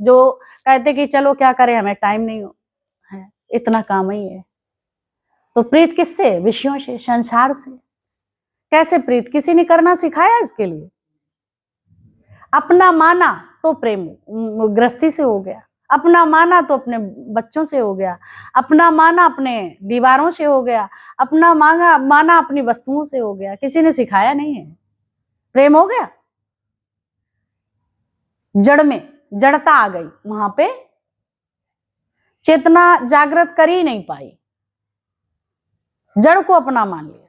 जो कहते कि चलो क्या करें, हमें टाइम नहीं है, इतना काम ही है। तो प्रीत किससे? विषयों से, संसार से। कैसे प्रीत? किसी ने करना सिखाया इसके लिए? अपना माना तो प्रेम गृहस्थी से हो गया, अपना माना तो अपने बच्चों से हो गया, अपना माना अपने दीवारों से हो गया, अपना माना अपनी वस्तुओं से हो गया। किसी ने सिखाया नहीं है, प्रेम हो गया। जड़ में जड़ता आ गई, वहां पे चेतना जागृत कर ही नहीं पाई, जड़ को अपना मान लिया।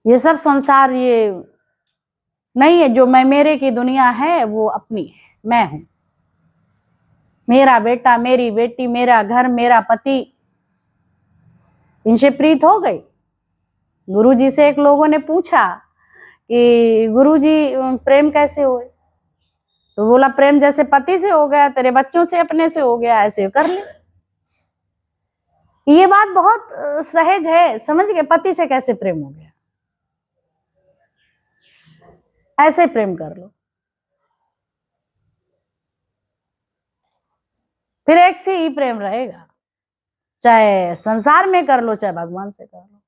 ये सब संसार ये नहीं है। जो मैं मेरे की दुनिया है वो अपनी है, मैं हूं, मेरा बेटा, मेरी बेटी, मेरा घर, मेरा पति, इनसे प्रीत हो गई। गुरुजी से एक लोगों ने पूछा कि गुरुजी प्रेम कैसे हुए? तो बोला प्रेम जैसे पति से हो गया, तेरे बच्चों से, अपने से हो गया, ऐसे कर ले। ये बात बहुत सहज है, समझ गए? पति से कैसे प्रेम हो गया, ऐसे प्रेम कर लो। फिर एक से ही प्रेम रहेगा, चाहे संसार में कर लो चाहे भगवान से कर लो।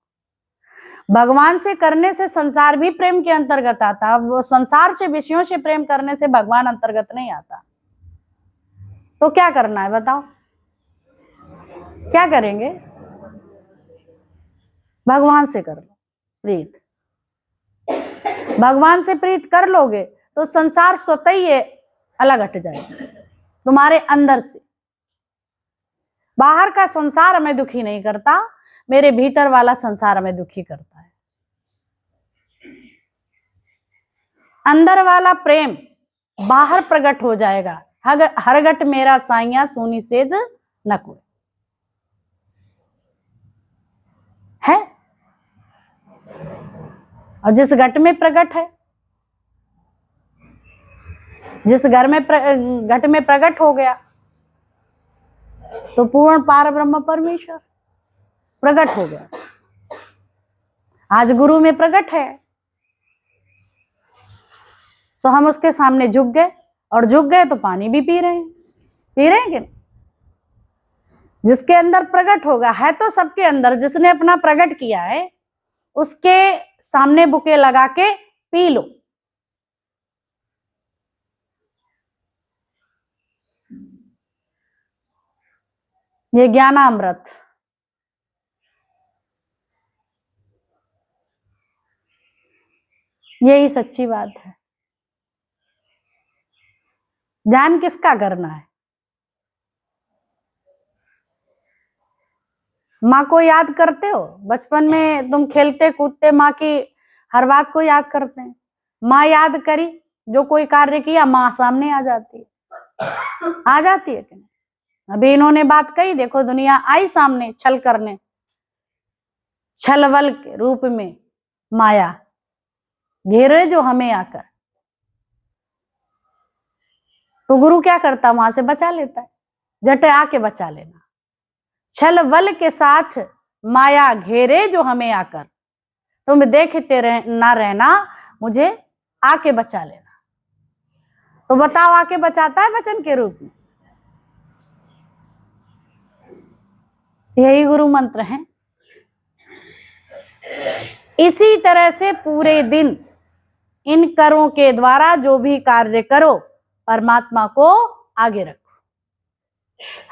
भगवान से करने से संसार भी प्रेम के अंतर्गत आता, वो संसार से, विषयों से प्रेम करने से भगवान अंतर्गत नहीं आता। तो क्या करना है बताओ? क्या करेंगे? भगवान से कर लो प्रीत। भगवान से प्रीत कर लोगे तो संसार स्वतः ही अलग हट जाएगा तुम्हारे अंदर से। बाहर का संसार हमें दुखी नहीं करता, मेरे भीतर वाला संसार हमें दुखी करता है। अंदर वाला प्रेम बाहर प्रकट हो जाएगा। हर घट मेरा साइया सोनी सेज न कोई है। और जिस घट में प्रकट है, जिस घर में घट में प्रकट हो गया तो पूर्ण पार ब्रह्म परमेश्वर प्रकट हो गया। आज गुरु में प्रकट है तो हम उसके सामने झुक गए, और झुक गए तो पानी भी पी रहे हैं कि नहीं? जिसके अंदर प्रकट होगा, है तो सबके अंदर, जिसने अपना प्रकट किया है उसके सामने बुके लगा के पी लो। ये ज्ञानामृत, यही सच्ची बात है। ध्यान किसका करना है? माँ को याद करते हो? बचपन में तुम खेलते कूदते माँ की हर बात को याद करते हैं। माँ याद करी, जो कोई कार्य किया माँ सामने आ जाती है, आ जाती है कि नहीं? अभी इन्होंने बात कही, देखो दुनिया आई सामने छल करने, छलवल के रूप में माया घेरे जो हमें आकर। तो गुरु क्या करता? वहां से बचा लेता है, जटे आके बचा लेना। छल बल के साथ माया घेरे जो हमें आकर, तुम देखते ना रहना, मुझे आके बचा लेना। तो बताओ, आके बचाता है वचन के रूप में। यही गुरु मंत्र है। इसी तरह से पूरे दिन इन करों के द्वारा जो भी कार्य करो, परमात्मा को आगे रखो।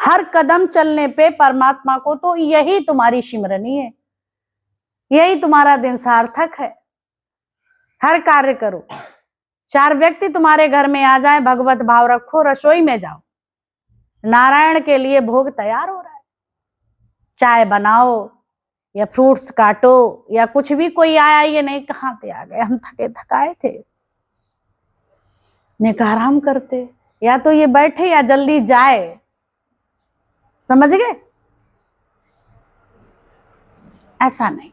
हर कदम चलने पे परमात्मा को, तो यही तुम्हारी सिमरनी है, यही तुम्हारा दिन सार्थक है। हर कार्य करो, 4 व्यक्ति तुम्हारे घर में आ जाए, भगवत भाव रखो, रसोई में जाओ, नारायण के लिए भोग तैयार हो रहा है। चाय बनाओ या फ्रूट्स काटो या कुछ भी, कोई आया, ये नहीं कहाँ थे आ गए, हम थके थकाए थे, निका आराम करते, या तो ये बैठे या जल्दी जाए। समझ गए? ऐसा नहीं।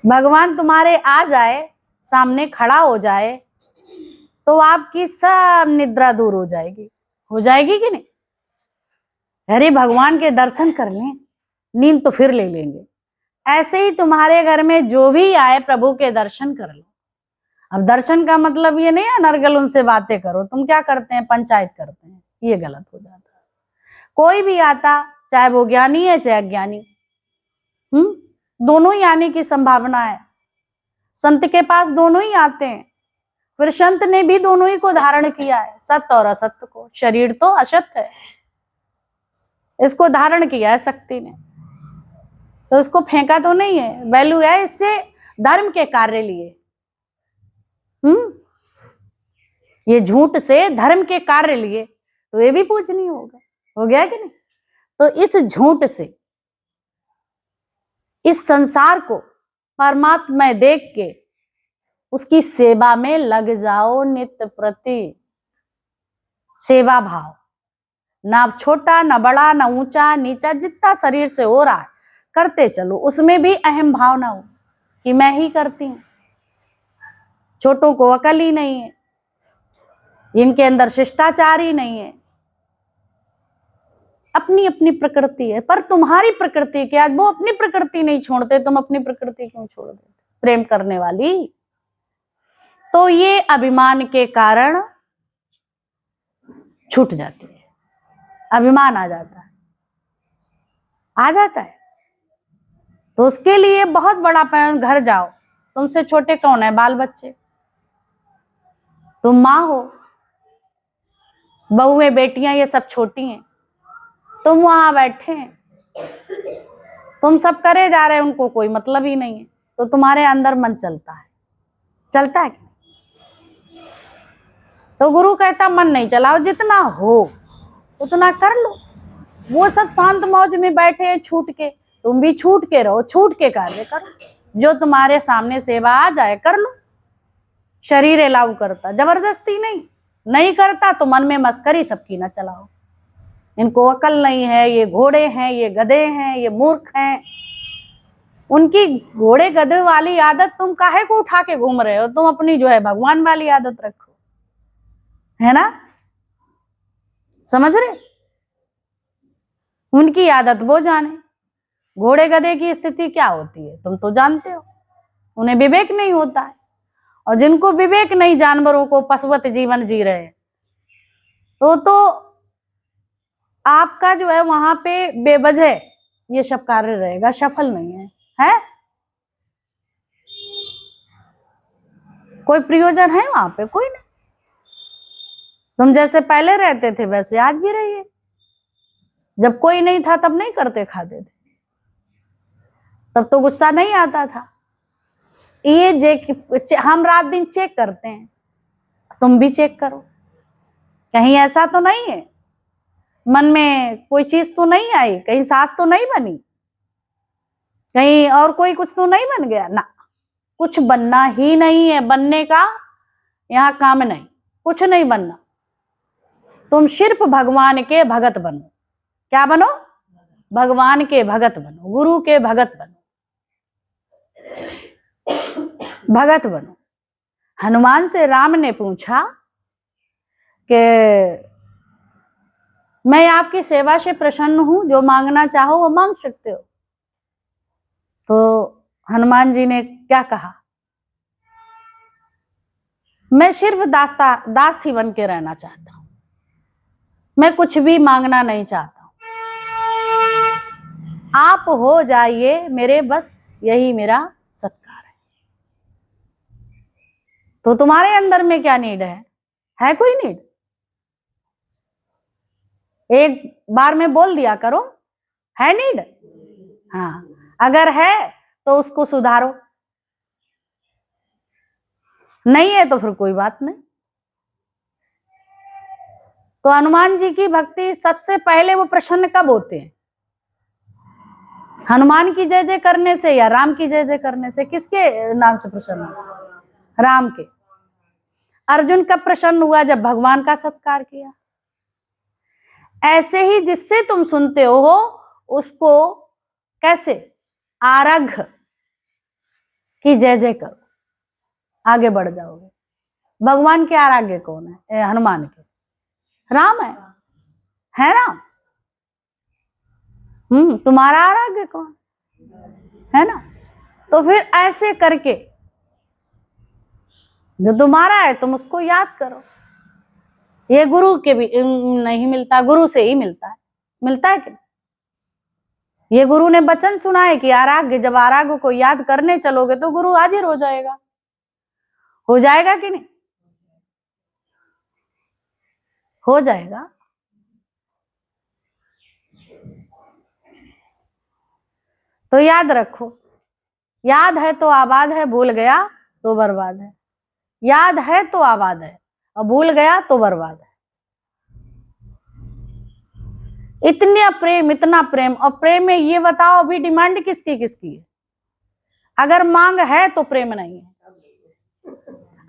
भगवान तुम्हारे आ जाए, सामने खड़ा हो जाए, तो आपकी सब निद्रा दूर हो जाएगी। हो जाएगी कि नहीं? अरे भगवान के दर्शन कर लें, नींद तो फिर ले लेंगे। ऐसे ही तुम्हारे घर में जो भी आए, प्रभु के दर्शन कर लो, अब दर्शन का मतलब ये नहीं है नरगल उनसे बातें करो, तुम क्या करते हैं, पंचायत करते हैं, ये गलत हो जाता है। कोई भी आता, चाहे वो ज्ञानी है चाहे अज्ञानी, दोनों ही आने की संभावना है। संत के पास दोनों ही आते हैं, फिर संत ने भी दोनों ही को धारण किया है, सत्य और असत्य को। शरीर तो असत्य है, इसको धारण किया है शक्ति ने, तो इसको फेंका तो नहीं है, वैल्यू है इससे धर्म के कार्य लिए। ये झूठ से धर्म के कार्य लिए, तो ये भी पूजनीय होगा, हो गया कि नहीं। तो इस झूठ से इस संसार को परमात्मा देख के उसकी सेवा में लग जाओ, नित्य प्रति सेवा भाव, ना छोटा ना बड़ा ना ऊंचा नीचा, जितना शरीर से हो रहा है करते चलो, उसमें भी अहम भाव ना हो कि मैं ही करती हूं। छोटों को अकल ही नहीं है, इनके अंदर शिष्टाचार ही नहीं है, अपनी अपनी प्रकृति है। पर तुम्हारी प्रकृति क्या, वो अपनी प्रकृति नहीं छोड़ते, तुम अपनी प्रकृति क्यों छोड़ देते प्रेम करने वाली। तो ये अभिमान के कारण छूट जाती है, अभिमान आ जाता है, आ जाता है। तो उसके लिए बहुत बड़ा घर जाओ, तुमसे छोटे कौन है, बाल बच्चे, तुम माँ हो, बहुएं बेटियां ये सब छोटी हैं, तुम वहां बैठे हैं, तुम सब करे जा रहे हैं, उनको कोई मतलब ही नहीं है, तो तुम्हारे अंदर मन चलता है, चलता है। तो गुरु कहता मन नहीं चलाओ, जितना हो उतना कर लो। वो सब शांत मौज में बैठे हैं छूट के, तुम भी छूट के रहो, छूट के कार्य करो, जो तुम्हारे सामने सेवा आ जाए कर लो। शरीर अलाउ करता, जबरदस्ती नहीं करता तो मन में मस्करी सबकी ना चलाओ, इनको अकल नहीं है, ये घोड़े हैं, ये गधे हैं, ये मूर्ख हैं। उनकी घोड़े गधे वाली आदत तुम काहे को उठा के घूम रहे हो, तुम अपनी जो है भगवान वाली आदत रखो, है ना, समझ रहे। उनकी आदत वो जाने, घोड़े गधे की स्थिति क्या होती है तुम तो जानते हो, उन्हें विवेक नहीं होता है। और जिनको विवेक नहीं, जानवरों को पशुवत जीवन जी रहे, तो आपका जो है वहां पे बेवजह ये सब कार्य रहेगा, सफल नहीं है, है कोई प्रयोजन है वहां पे, कोई नहीं। तुम जैसे पहले रहते थे वैसे आज भी रहिए, जब कोई नहीं था तब नहीं करते खाते थे, तब तो गुस्सा नहीं आता था। ये हम रात दिन चेक करते हैं, तुम भी चेक करो, कहीं ऐसा तो नहीं है मन में कोई चीज तो नहीं आई, कहीं सास तो नहीं बनी, कहीं और कोई कुछ तो नहीं बन गया ना, कुछ बनना ही नहीं है, बनने का यहाँ काम नहीं, कुछ नहीं बनना। तुम सिर्फ भगवान के भगत बनो। क्या बनो, भगवान के भगत बनो, गुरु के भगत बनो, भगत बनो। हनुमान से राम ने पूछा कि मैं आपकी सेवा से प्रसन्न हूं, जो मांगना चाहो वो मांग सकते हो। तो हनुमान जी ने क्या कहा, मैं सिर्फ दास ही बन के रहना चाहता हूं, मैं कुछ भी मांगना नहीं चाहता हूं, आप हो जाइए मेरे, बस यही मेरा सत्कार है। तो तुम्हारे अंदर में क्या नीड है कोई नीड? एक बार में बोल दिया करो, है नीड? हाँ, अगर है तो उसको सुधारो, नहीं है तो फिर कोई बात नहीं। तो हनुमान जी की भक्ति सबसे पहले वो प्रसन्न कब होते हैं? हनुमान की जय जय करने से या राम की जय जय करने से? किसके नाम से प्रसन्न? राम के। अर्जुन कब प्रसन्न हुआ? जब भगवान का सत्कार किया। ऐसे ही जिससे तुम सुनते हो उसको कैसे आराध्य की जय जय करो, आगे बढ़ जाओगे। भगवान के आराध्य कौन है? हनुमान के, राम है राम। तुम्हारा आराध्य कौन है ना? तो फिर ऐसे करके जो तुम्हारा है तुम उसको याद करो। ये गुरु के भी नहीं मिलता, गुरु से ही मिलता है। मिलता है कि ये गुरु ने वचन सुना है कि आराग्य, जब आराग्य को याद करने चलोगे तो गुरु हाजिर हो जाएगा। हो जाएगा कि नहीं? हो जाएगा। तो याद रखो, याद है तो आबाद है, भूल गया तो बर्बाद है। याद है तो आबाद है और भूल गया तो बर्बाद है। इतने प्रेम, इतना प्रेम, और प्रेम में ये बताओ अभी डिमांड किसकी किसकी है? अगर मांग है तो प्रेम नहीं है।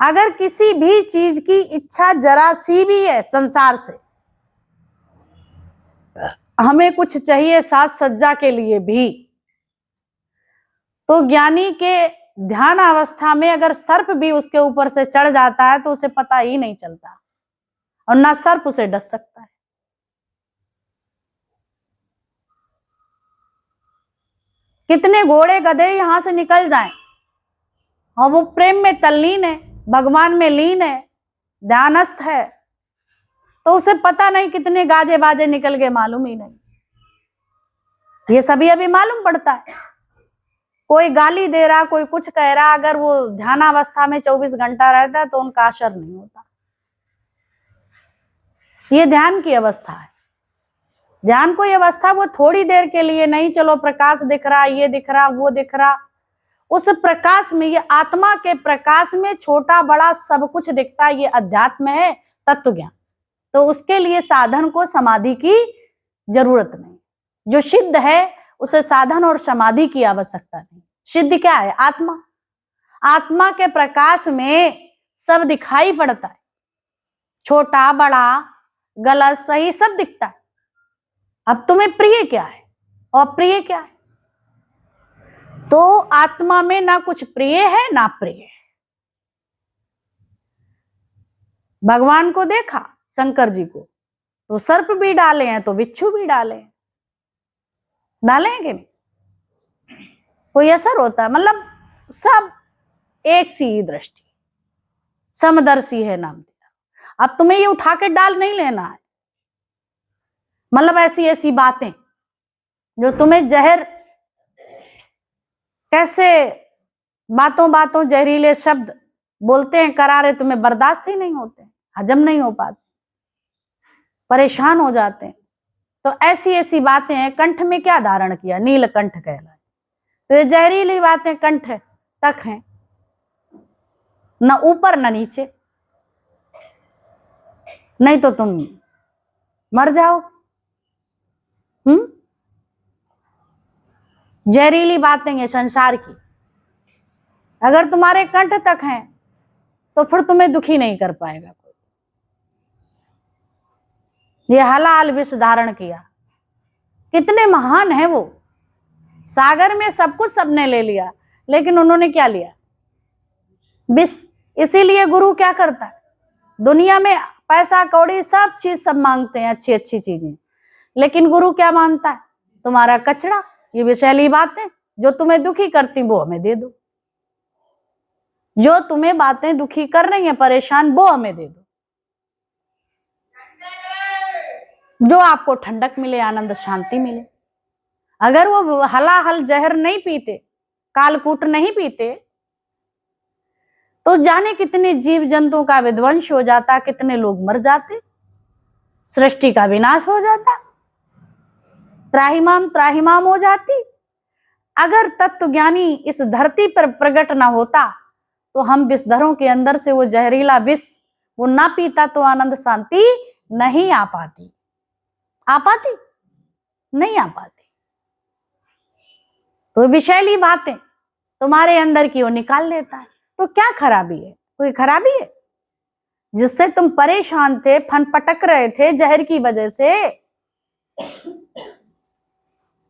अगर किसी भी चीज की इच्छा जरा सी भी है संसार से, हमें कुछ चाहिए साज सज्जा के लिए भी, तो ज्ञानी के ध्यान अवस्था में अगर सर्प भी उसके ऊपर से चढ़ जाता है तो उसे पता ही नहीं चलता, और ना सर्प उसे डस सकता है। कितने घोड़े गधे यहां से निकल जाएं और वो प्रेम में तल्लीन है, भगवान में लीन है, ध्यानस्थ है, तो उसे पता नहीं कितने गाजे बाजे निकल गए, मालूम ही नहीं। ये सभी अभी मालूम पड़ता है। कोई गाली दे रहा, कोई कुछ कह रहा, अगर वो ध्यानावस्था में 24 घंटा रहता है तो उनका असर नहीं होता। ये ध्यान की अवस्था है। ध्यान कोई अवस्था वो थोड़ी देर के लिए नहीं, चलो प्रकाश दिख रहा, ये दिख रहा, वो दिख रहा, उस प्रकाश में, ये आत्मा के प्रकाश में छोटा बड़ा सब कुछ दिखता है। ये अध्यात्म है, तत्व ज्ञान। तो उसके लिए साधन को समाधि की जरूरत नहीं। जो सिद्ध है उसे साधन और समाधि की आवश्यकता नहीं। सिद्ध क्या है? आत्मा। आत्मा के प्रकाश में सब दिखाई पड़ता है, छोटा बड़ा गलत सही सब दिखता है। अब तुम्हें प्रिय क्या है और प्रिय क्या है? तो आत्मा में ना कुछ प्रिय है ना प्रिय है। भगवान को देखा, शंकर जी को, तो सर्प भी डाले हैं तो बिच्छू भी डाले हैं। डाले हैं कि नहीं? कोई असर होता है? मतलब सब एक सी ही दृष्टि, समदर्शी है नाम दिया। अब तुम्हें ये उठा के डाल नहीं लेना है। मतलब ऐसी ऐसी बातें जो तुम्हें जहर, कैसे बातों बातों जहरीले शब्द बोलते हैं, करारे, तुम्हें बर्दाश्त ही नहीं होते, हजम नहीं हो पाते, परेशान हो जाते हैं। तो ऐसी ऐसी बातें हैं। कंठ में क्या धारण किया? नीलकंठ कहलाए। तो ये जहरीली बातें कंठ तक हैं, न ऊपर न नीचे, नहीं तो तुम मर जाओ। जहरीली बातें ये संसार की अगर तुम्हारे कंठ तक हैं तो फिर तुम्हें दुखी नहीं कर पाएगा कोई। ये हलाल विष धारण किया। कितने महान है वो। सागर में सब कुछ सबने ले लिया, लेकिन उन्होंने क्या लिया? विष। इसीलिए गुरु क्या करता है? दुनिया में पैसा कौड़ी सब चीज सब मांगते हैं, अच्छी अच्छी चीजें, लेकिन गुरु क्या मानता है? तुम्हारा कचरा, ये विषैली बातें जो तुम्हें दुखी करती वो हमें दे दो। जो तुम्हें बातें दुखी कर रही हैं, परेशान, वो हमें दे दो। जो आपको ठंडक मिले, आनंद शांति मिले। अगर वो हलाहल जहर नहीं पीते, कालकूट नहीं पीते, तो जाने कितने जीव जंतुओं का विध्वंस हो जाता, कितने लोग मर जाते, सृष्टि का विनाश हो जाता, त्राहिमाम त्राहिमाम हो जाती। अगर तत्व ज्ञानी इस धरती पर प्रकट ना होता तो हम विषधरों के अंदर से वो जहरीला विष वो ना पीता तो आनंद शांति नहीं आ पाती। आ पाती? नहीं आ पाती। तो विषैली बातें तुम्हारे अंदर की वो निकाल देता है। तो क्या खराबी है? कोई खराबी है? जिससे तुम परेशान थे, फन पटक रहे थे जहर की वजह से,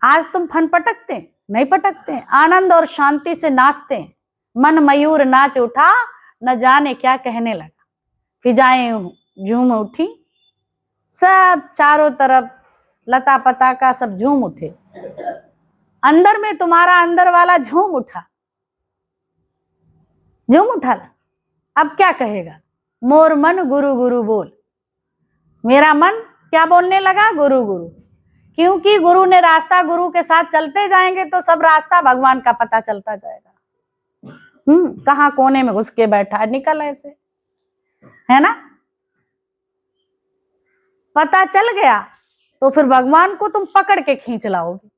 आज तुम फन पटकते? नहीं पटकते। आनंद और शांति से नाचते हैं। मन मयूर नाच उठा, न जाने क्या कहने लगा, फिजाएं झूम उठी, सब चारों तरफ लता पता का सब झूम उठे। अंदर में तुम्हारा अंदर वाला झूम उठा, झूम उठा। अब क्या कहेगा, मोर मन गुरु गुरु बोल। मेरा मन क्या बोलने लगा, गुरु गुरु। क्योंकि गुरु ने रास्ता, गुरु के साथ चलते जाएंगे तो सब रास्ता भगवान का पता चलता जाएगा। कहाँ कोने में घुस के बैठा है, निकल ऐसे, है ना। पता चल गया तो फिर भगवान को तुम पकड़ के खींच लाओगे।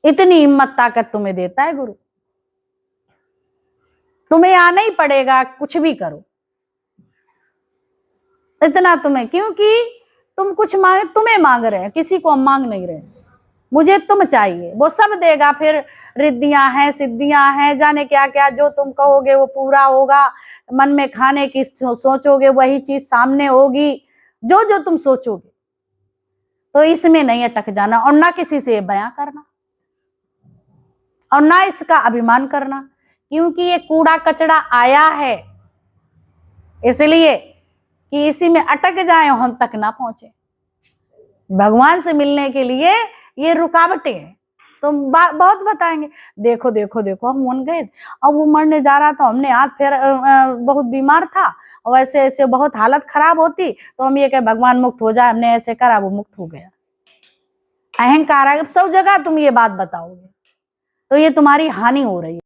इतनी हिम्मत ताकत तुम्हें देता है गुरु। तुम्हें आना ही पड़ेगा, कुछ भी करो, इतना तुम्हें, क्योंकि तुम कुछ मांग, तुम्हें मांग रहे हैं, किसी को हम मांग नहीं रहे। मुझे तुम चाहिए, वो सब देगा। फिर रिद्धियां हैं, सिद्धियां हैं, जाने क्या क्या, जो तुम कहोगे वो पूरा होगा। मन में खाने की सोचोगे वही चीज सामने होगी, जो जो तुम सोचोगे। तो इसमें नहीं अटक जाना, और ना किसी से बयां करना, और ना इसका अभिमान करना, क्योंकि ये कूड़ा कचड़ा आया है इसलिए कि इसी में अटक जाए, हम तक ना पहुंचे। भगवान से मिलने के लिए ये रुकावटें हैं। तो बहुत बताएंगे, देखो देखो देखो हम मन गए, अब वो मरने जा रहा था, हमने हाथ फेर, बहुत बीमार था, और ऐसे ऐसे बहुत हालत खराब होती, तो हम ये कहे भगवान मुक्त हो जाए, हमने ऐसे करा, वो मुक्त हो गया। अहंकार है, सब जगह तुम ये बात बताओगे तो ये तुम्हारी हानि हो रही है।